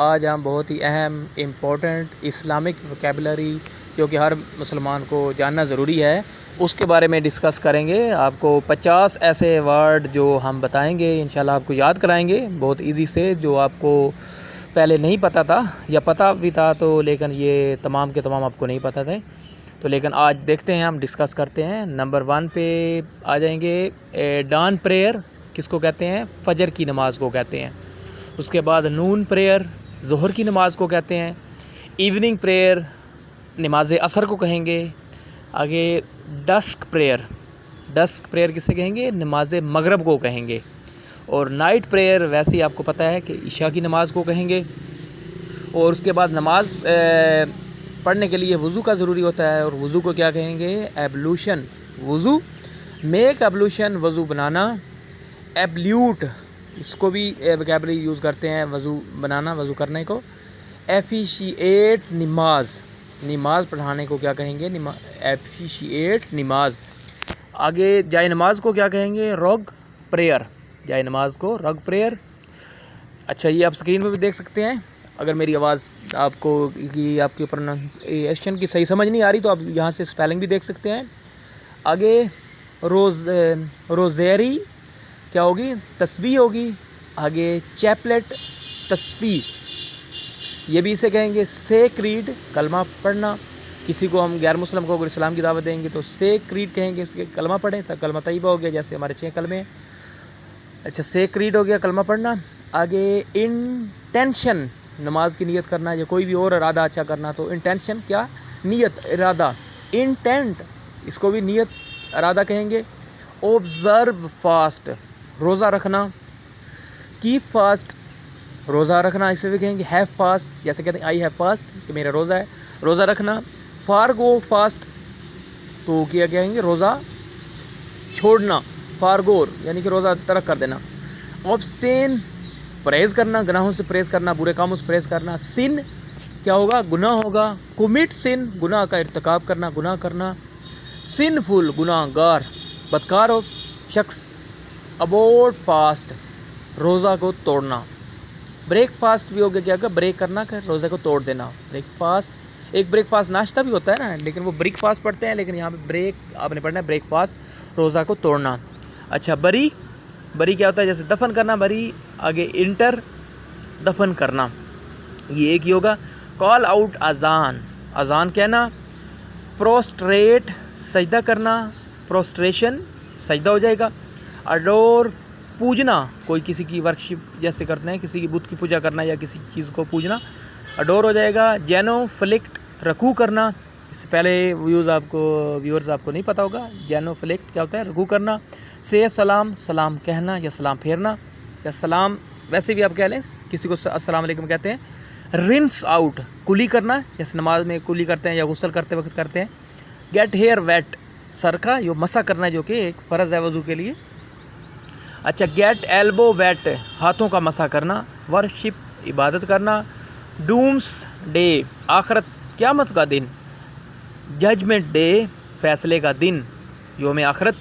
آج ہم بہت ہی اہم امپورٹنٹ اسلامک وکیبلری جو کہ ہر مسلمان کو جاننا ضروری ہے اس کے بارے میں ڈسکس کریں گے۔ آپ کو 50 ایسے ورڈ جو ہم بتائیں گے انشاءاللہ آپ کو یاد کرائیں گے بہت ایزی سے، جو آپ کو پہلے نہیں پتہ تھا یا پتہ بھی تھا تو لیکن یہ تمام کے تمام آپ کو نہیں پتہ تھے، تو لیکن آج دیکھتے ہیں، ہم ڈسکس کرتے ہیں۔ نمبر 1 پہ آ جائیں گے، ڈان پریئر کس کو کہتے ہیں؟ فجر کی نماز کو کہتے ہیں۔ اس کے بعد نون پریئر ظہر کی نماز کو کہتے ہیں۔ ایوننگ پریئر نماز عصر کو کہیں گے۔ آگے ڈسک پریئر کسے کہیں گے؟ نماز مغرب کو کہیں گے۔ اور نائٹ پریئر ویسے ہی آپ کو پتہ ہے کہ عشاء کی نماز کو کہیں گے۔ اور اس کے بعد نماز پڑھنے کے لیے وضو کا ضروری ہوتا ہے، اور وضو کو کیا کہیں گے؟ ایبلوشن، وضو، میک ایبلوشن، وضو بنانا۔ ایبلیوٹ اس کو بھی وکیبلری یوز کرتے ہیں، وضو بنانا، وضو کرنے کو۔ ایفیشیٹ نماز پڑھانے کو کیا کہیں گے؟ ایفیشیٹ نماز۔ آگے جائے نماز کو کیا کہیں گے؟ رگ پریئر، جائے نماز کو رگ پریئر۔ اچھا، یہ آپ اسکرین پہ بھی دیکھ سکتے ہیں۔ اگر میری آواز آپ کو آپ کی پروننسیشن کی صحیح سمجھ نہیں آ رہی تو آپ یہاں سے سپیلنگ بھی دیکھ سکتے ہیں۔ آگے روزیری کیا ہوگی؟ تسبیح ہوگی۔ آگے چیپلیٹ تسبیح، یہ بھی اسے کہیں گے۔ سیکریڈ کلمہ پڑھنا، کسی کو ہم غیر مسلم کو اگر اسلام کی دعوت دیں گے تو سیکریڈ کہیں گے، اس کے کلمہ پڑھیں، تو کلمہ طیبہ ہو گیا، جیسے ہمارے 6 کلمے۔ اچھا، سیکریڈ ہو گیا کلمہ پڑھنا۔ آگے انٹینشن، نماز کی نیت کرنا یا کوئی بھی اور ارادہ اچھا کرنا، تو انٹینشن کیا؟ نیت، ارادہ۔ انٹینٹ اس کو بھی نیت، ارادہ کہیں گے۔ اوبزرو فاسٹ، روزہ رکھنا۔ کیپ فاسٹ، روزہ رکھنا، اسے بھی کہیں گے۔ ہیو فاسٹ، جیسے کہتے ہیں آئی ہیو فاسٹ کہ میرا روزہ ہے، روزہ رکھنا۔ فارگو فاسٹ، تو کیا کہیں گے؟ روزہ چھوڑنا۔ فارگور یعنی کہ روزہ ترک کر دینا۔ ابسٹین پرہیز کرنا، گناہوں سے پرہیز کرنا، برے کاموں سے پرہیز کرنا۔ سن کیا ہوگا؟ گناہ ہوگا۔ کمٹ سن، گناہ کا ارتکاب کرنا، گناہ کرنا۔ سنفل گناہ گار، بدکار ہو شخص۔ ابورٹ فاسٹ، روزہ کو توڑنا۔ بریک فاسٹ بھی ہوگا، کیا کہ بریک کرنا، کہ روزہ کو توڑ دینا۔ بریک فاسٹ، ایک بریک فاسٹ ناشتہ بھی ہوتا ہے نا، لیکن وہ بریک فاسٹ پڑھتے ہیں، لیکن یہاں پہ بریک آپ نے پڑھنا ہے، بریک فاسٹ، روزہ کو توڑنا۔ اچھا، بری کیا ہوتا ہے؟ جیسے دفن کرنا، بری۔ آگے انٹر، دفن کرنا، یہ ایک ہی ہوگا۔ کال آؤٹ، اذان کہنا۔ پروسٹریٹ، سجدہ کرنا، پروسٹریشن سجدہ ہو جائے گا۔ اڈور، پوجنا، کوئی کسی کی ورشپ جیسے کرتے ہیں، کسی کی بت کی پوجا کرنا یا کسی چیز کو پوجنا، اڈور ہو جائے گا۔ جینو فلیکٹ، رکوع کرنا، اس سے پہلے ویورز آپ کو نہیں پتہ ہوگا جینو فلیکٹ کیا ہوتا ہے، رکوع کرنا۔ سے سلام، سلام کہنا یا سلام پھیرنا، یا سلام ویسے بھی آپ کہہ لیں، کسی کو السلام علیکم کہتے ہیں۔ رنس آؤٹ، کلی کرنا، جیسے نماز میں کلی کرتے ہیں یا غسل کرتے وقت کرتے ہیں۔ گیٹ ہیئر ویٹ، سر کا جو مسح کرنا، جو کہ ایک فرض ہے وضو کے لیے۔ اچھا، گیٹ ایلبو ویٹ، ہاتھوں کا مسح کرنا۔ ورشپ، عبادت کرنا۔ ڈومس ڈے، آخرت قیامت کا دن۔ ججمنٹ ڈے، فیصلے کا دن، یوم آخرت۔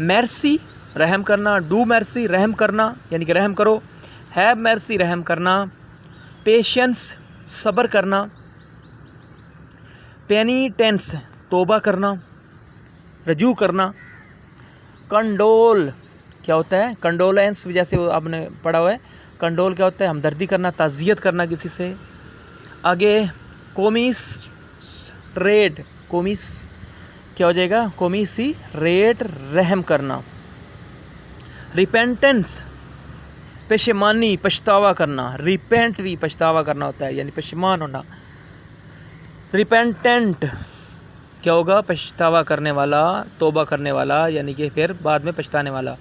میرسی، رحم کرنا۔ ڈو میرسی، رحم کرنا یعنی کہ رحم کرو۔ ہیو میرسی، رحم کرنا۔ پیشنس، صبر کرنا۔ پینیٹینس، توبہ کرنا، رجوع کرنا۔ کنڈول کیا ہوتا ہے؟ کنڈولینس جیسے آپ نے پڑھا ہوا ہے، کنڈول کیا ہوتا ہے؟ ہمدردی کرنا، تعزیت کرنا کسی سے۔ آگے کومیسریٹ، کومیس کیا ہو جائے گا؟ کومیسی ریٹ، رحم کرنا۔ ریپینٹنس، پشیمانی، پچھتاوا کرنا۔ ریپینٹ بھی پچھتاوا کرنا ہوتا ہے، یعنی پشیمان ہونا۔ ریپینٹنٹ کیا ہوگا؟ پچھتاوا کرنے والا، توبہ کرنے والا، یعنی کہ پھر بعد میں پچھتانے والا۔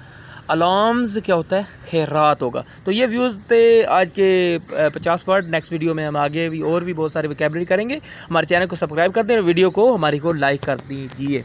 الارمز کیا ہوتا ہے؟ خیرات ہوگا۔ تو یہ ویوز تھے آج کے 50 ورڈ۔ نیکسٹ ویڈیو میں ہم آگے بھی اور بھی بہت سارے وکیبلری کریں گے۔ ہمارے چینل کو سبسکرائب کر دیں اور ویڈیو کو ہماری کو لائک کر دیجیے۔